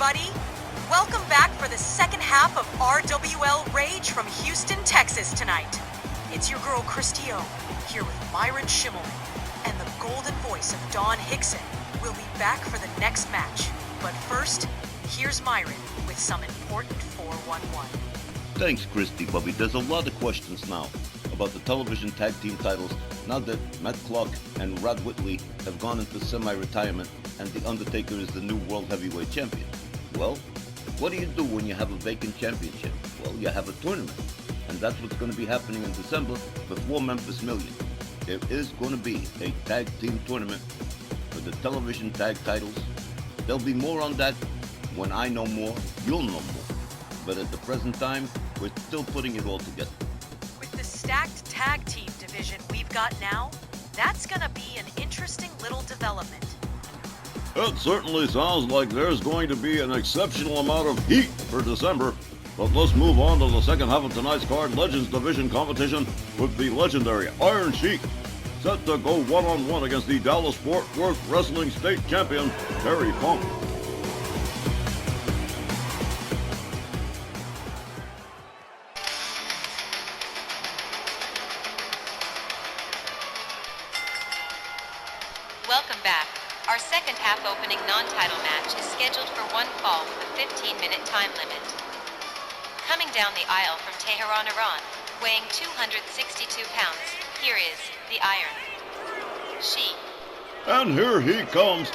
everybody. Welcome back for the second half of RWL Rage from Houston, Texas tonight. It's your girl, Christy O, here with Myron Schimmelman, and the golden voice of Dawn Hickson will be back for the next match. But first, here's Myron with some important 411. Thanks, Christy, Bubby. There's a lot of questions now about the television tag team titles now that Matt Clark and Rod Whitley have gone into semi-retirement and The Undertaker is the new World Heavyweight Champion. Well, what do you do when you have a vacant championship? Well, you have a tournament, and that's what's going to be happening in December before Memphis Million. There is going to be a tag team tournament for the television tag titles. There'll be more on that when I know more, you'll know more. But at the present time, we're still putting it all together. With the stacked tag team division we've got now, that's gonna be an interesting little development. It certainly sounds like there's going to be an exceptional amount of heat for December. But let's move on to the second half of tonight's card, Legends Division competition with the legendary Iron Sheik set to go one-on-one against the Dallas-Fort Worth Wrestling State Champion, Terry Funk. Welcome back. Our second half opening non-title match is scheduled for one fall with a 15-minute time limit. Coming down the aisle from Tehran, Iran, weighing 262 pounds, here is the Iron Sheik. And here he comes,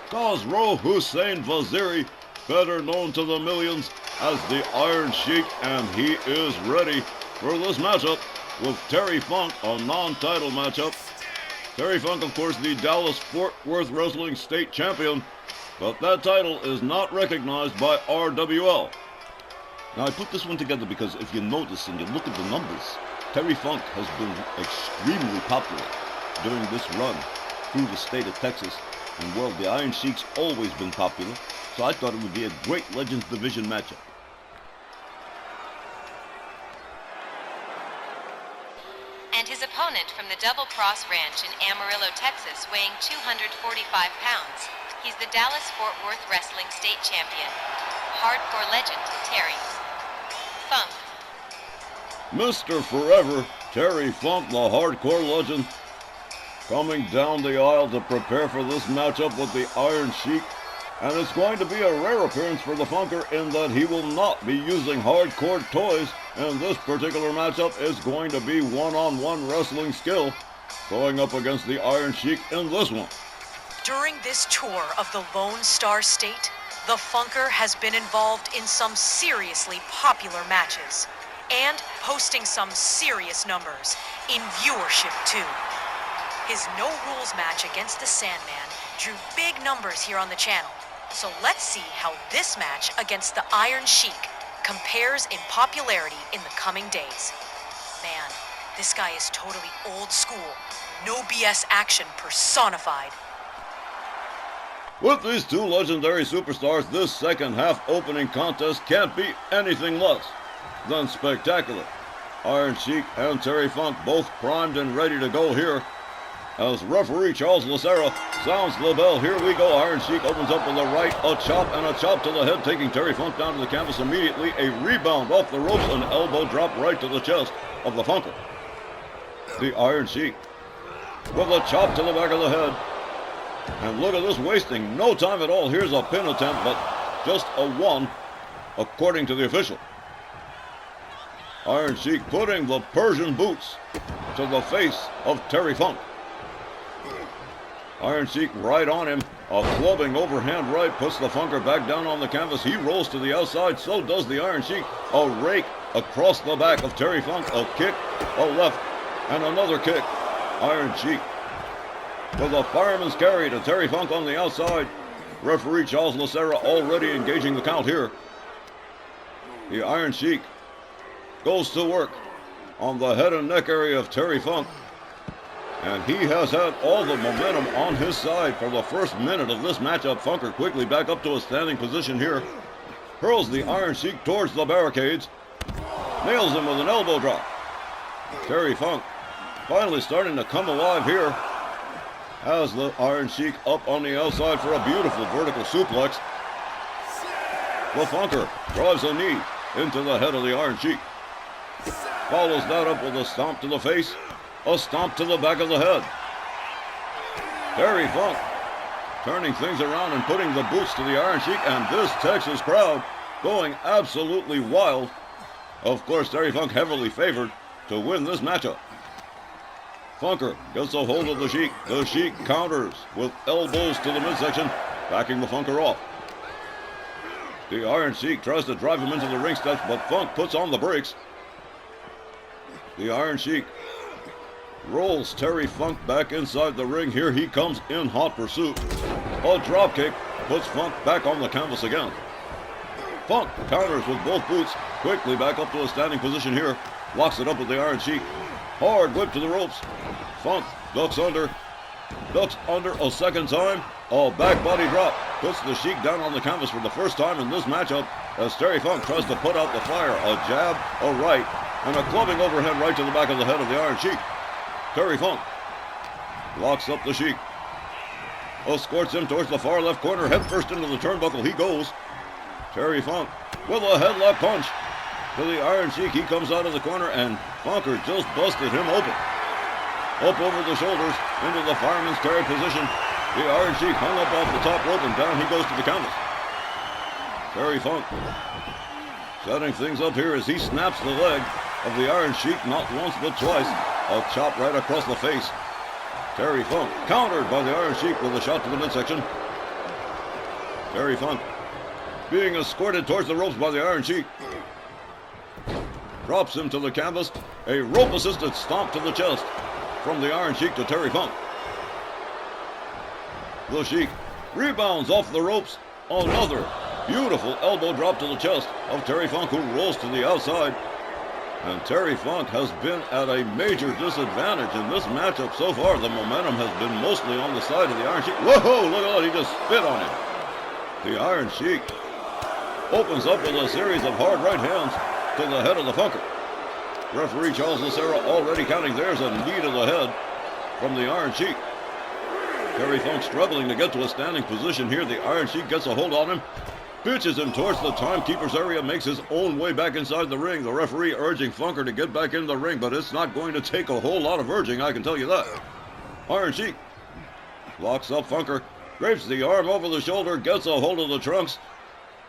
Khosrow Hussein Vaziri, better known to the millions as the Iron Sheik, and he is ready for this matchup with Terry Funk, a non-title matchup. Terry Funk, of course, the Dallas-Fort Worth Wrestling State Champion, but that title is not recognized by RWL. Now, I put this one together because if you notice and you look at the numbers, Terry Funk has been extremely popular during this run through the state of Texas. And, well, the Iron Sheik's always been popular, so I thought it would be a great Legends Division matchup. And his opponent from the Double Cross Ranch in Amarillo, Texas, weighing 245 pounds. He's the Dallas-Fort Worth Wrestling State Champion, hardcore legend, Terry Funk. Mr. Forever, Terry Funk, the hardcore legend, coming down the aisle to prepare for this matchup with the Iron Sheik. And it's going to be a rare appearance for the Funker in that he will not be using hardcore toys, and this particular matchup is going to be one-on-one wrestling skill going up against the Iron Sheik in this one. During this tour of the Lone Star State, the Funker has been involved in some seriously popular matches and posting some serious numbers in viewership too. His no-rules match against the Sandman drew big numbers here on the channel. So let's see how this match against the Iron Sheik compares in popularity in the coming days. Man, this guy is totally old school. No BS action personified. With these two legendary superstars, this second half opening contest can't be anything less than spectacular. Iron Sheik and Terry Funk both primed and ready to go here. As referee Charles Lucera sounds the bell, here we go. Iron Sheik opens up with a right, a chop to the head, taking Terry Funk down to the canvas immediately. A rebound off the ropes, an elbow drop right to the chest of the Funker. The Iron Sheik with a chop to the back of the head. And look at this, wasting no time at all. Here's a pin attempt, but just a one, according to the official. Iron Sheik putting the Persian boots to the face of Terry Funk. Iron Sheik right on him. A clubbing overhand right puts the Funker back down on the canvas. He rolls to the outside. So does the Iron Sheik. A rake across the back of Terry Funk. A kick, a left, and another kick. Iron Sheik with a fireman's carry to Terry Funk on the outside. Referee Charles Lucera already engaging the count here. The Iron Sheik goes to work on the head and neck area of Terry Funk. And he has had all the momentum on his side for the first minute of this matchup. Funker quickly back up to a standing position here. Hurls the Iron Sheik towards the barricades. Nails him with an elbow drop. Terry Funk finally starting to come alive here. Has the Iron Sheik up on the outside for a beautiful vertical suplex. The Funker drives a knee into the head of the Iron Sheik. Follows that up with a stomp to the face, a stomp to the back of the head. Terry Funk turning things around and putting the boots to the Iron Sheik, and this Texas crowd going absolutely wild. Of course, Terry Funk heavily favored to win this matchup. Funker gets a hold of the Sheik. The Sheik counters with elbows to the midsection, backing the Funker off. The Iron Sheik tries to drive him into the ring steps, but Funk puts on the brakes. The Iron Sheik rolls Terry Funk back inside the ring. Here he comes in hot pursuit. A dropkick puts Funk back on the canvas again. Funk counters with both boots, quickly back up to a standing position here. Locks it up with the Iron Sheik. Hard whip to the ropes. Funk ducks under a second time. A back body drop puts the Sheik down on the canvas for the first time in this matchup as Terry Funk tries to put out the fire. A jab, a right, and a clubbing overhead right to the back of the head of the Iron Sheik. Terry Funk locks up the Sheik. Escorts him towards the far left corner. Head first into the turnbuckle. He goes. Terry Funk with a headlock punch to the Iron Sheik. He comes out of the corner and Funker just busted him open. Up over the shoulders into the fireman's carry position. The Iron Sheik hung up off the top rope and down he goes to the canvas. Terry Funk setting things up here as he snaps the leg of the Iron Sheik not once but twice. A chop right across the face. Terry Funk countered by the Iron Sheik with a shot to the midsection. Terry Funk being escorted towards the ropes by the Iron Sheik. Drops him to the canvas. A rope-assisted stomp to the chest from the Iron Sheik to Terry Funk. The Sheik rebounds off the ropes. Another beautiful elbow drop to the chest of Terry Funk, who rolls to the outside. And Terry Funk has been at a major disadvantage in this matchup so far. The momentum has been mostly on the side of the Iron Sheik. Whoa, look at that, he just spit on him. The Iron Sheik opens up with a series of hard right hands to the head of the Funker. Referee Charles Lucera already counting. There's a knee to the head from the Iron Sheik. Terry Funk struggling to get to a standing position here. The Iron Sheik gets a hold on him, pitches him towards the timekeeper's area, makes his own way back inside the ring. The referee urging Funker to get back in the ring, but it's not going to take a whole lot of urging, I can tell you that. Iron Sheik locks up Funker, drapes the arm over the shoulder, gets a hold of the trunks,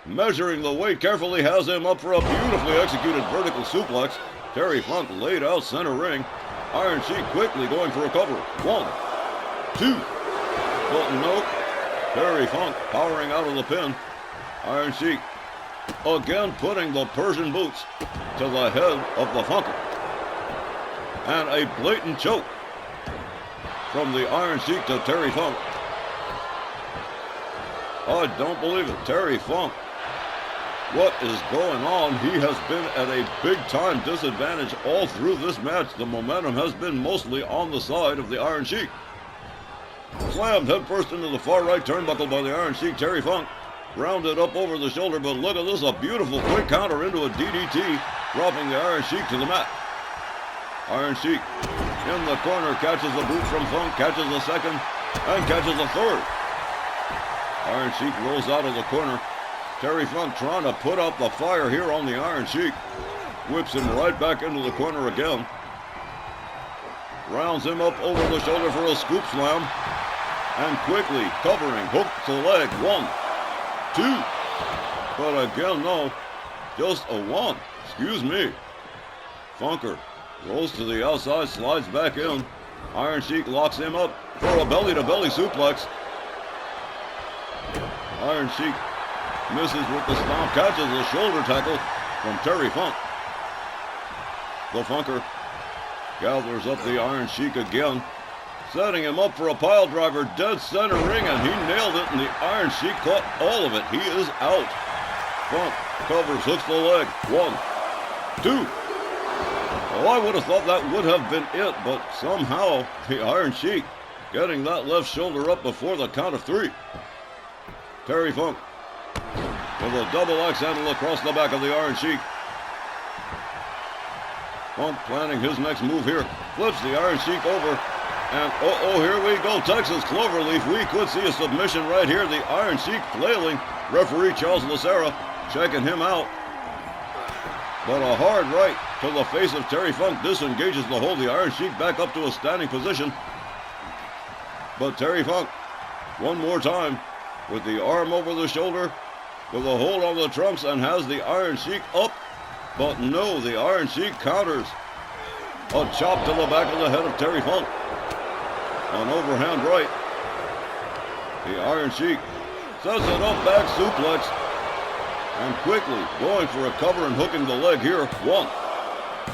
measuring the weight carefully, has him up for a beautifully executed vertical suplex. Terry Funk laid out center ring. Iron Sheik quickly going for a cover. 1, 2. But nope. Terry Funk powering out of the pin. Iron Sheik again putting the Persian boots to the head of the Funker. And a blatant choke from the Iron Sheik to Terry Funk. I don't believe it. Terry Funk. What is going on? He has been at a big-time disadvantage all through this match. The momentum has been mostly on the side of the Iron Sheik. Slammed headfirst into the far right turnbuckle by the Iron Sheik. Terry Funk rounded up over the shoulder, but look at this, a beautiful quick counter into a DDT, dropping the Iron Sheik to the mat. Iron Sheik in the corner, catches a boot from Funk, catches a second, and catches a third. Iron Sheik rolls out of the corner. Terry Funk trying to put out the fire here on the Iron Sheik. Whips him right back into the corner again. Rounds him up over the shoulder for a scoop slam. And quickly covering, hook to the leg. 1, 2. But again, no. Just a 1. Excuse me. Funker rolls to the outside, slides back in. Iron Sheik locks him up for a belly-to-belly suplex. Iron Sheik misses with the stomp, catches a shoulder tackle from Terry Funk. The Funker gathers up the Iron Sheik again, setting him up for a pile driver, dead center ring, and he nailed it, and the Iron Sheik caught all of it. He is out. Funk covers, hooks the leg. 1, 2. Well, I would have thought that would have been it, but somehow the Iron Sheik getting that left shoulder up before the count of 3. Terry Funk with a double axe handle across the back of the Iron Sheik. Funk planning his next move here. Flips the Iron Sheik over. And here we go. Texas Cloverleaf. We could see a submission right here. The Iron Sheik flailing. Referee Charles Lucera checking him out. But a hard right to the face of Terry Funk disengages the hold. The Iron Sheik back up to a standing position. But Terry Funk, one more time, with the arm over the shoulder, with a hold on the trunks, and has the Iron Sheik up. But no, the Iron Sheik counters. A chop to the back of the head of Terry Funk. An overhand right. The Iron Sheik sets it up, back suplex. And quickly going for a cover and hooking the leg here. 1,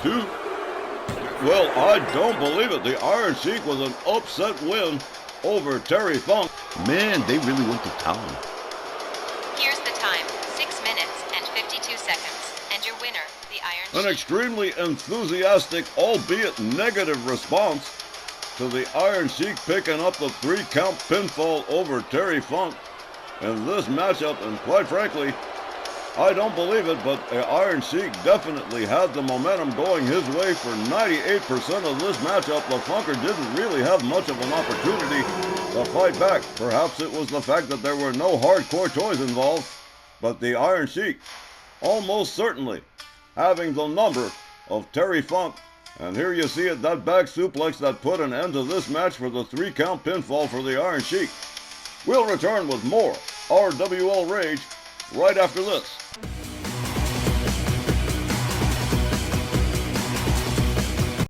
2. Well, I don't believe it. The Iron Sheik with an upset win over Terry Funk. Man, they really went to town. Here's the time, 6 minutes and 52 seconds. And your winner, the Iron An Sheik. extremely enthusiastic, albeit negative response to the Iron Sheik picking up the 3-count pinfall over Terry Funk in this matchup. And quite frankly, I don't believe it, but the Iron Sheik definitely had the momentum going his way for 98% of this matchup. The Funker didn't really have much of an opportunity to fight back. Perhaps it was the fact that there were no hardcore toys involved, but the Iron Sheik almost certainly having the number of Terry Funk. And here you see it, that back suplex that put an end to this match for the 3-count pinfall for the Iron Sheik. We'll return with more RWL Rage right after this.